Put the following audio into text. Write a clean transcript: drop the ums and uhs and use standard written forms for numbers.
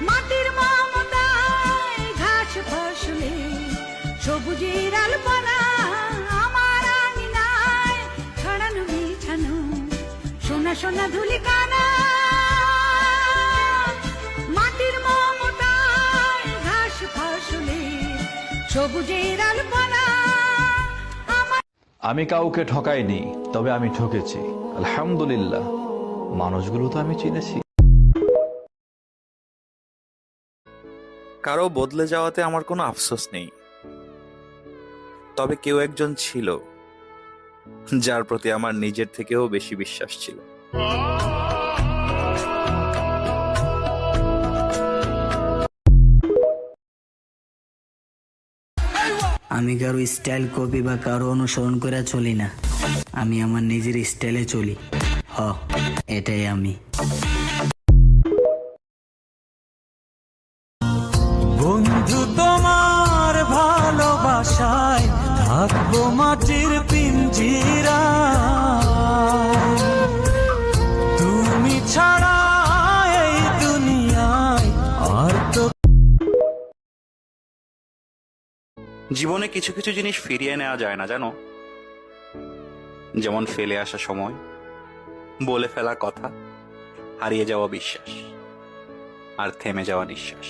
মাটির মমতায় ঘাস ফসলে সবুজের আলপনা আমার আঙিনায় ছড়ানো বিছানো সোনা সোনা ধুলিকানা। মাটির মমতায় ঘাস ফসলে সবুজের আলপনা। আমি কাউকে ঠকাইনি, তবে আমি ঠকেছি। আলহামদুলিল্লাহ, মানুষগুলো তো আমি চিনেছি। কারো বদলে যাওয়াতে আমার কোনো আফসোস নেই, তবে কেউ একজন ছিল যার প্রতি আমার নিজের থেকেও বেশি বিশ্বাস ছিল। আমি কারো স্টাইল কপি বা কারো অনুসরণ করে চলি না, আমি আমার নিজের স্টাইলে চলি। এটাই আমি। বন্ধু তোমার ভালোবাসায় থাকবো মাটির পিঞ্জিরা, তুমি ছাড়া এই দুনিয়ায় আর তো। জীবনে কিছু কিছু জিনিস ফিরিয়ে নেওয়া যায় না জানো, যেমন ফেলে আসা সময়, বলে ফেলা কথা, হারিয়ে যাওয়া বিশ্বাস, আর থেমে যাওয়া নিঃশ্বাস।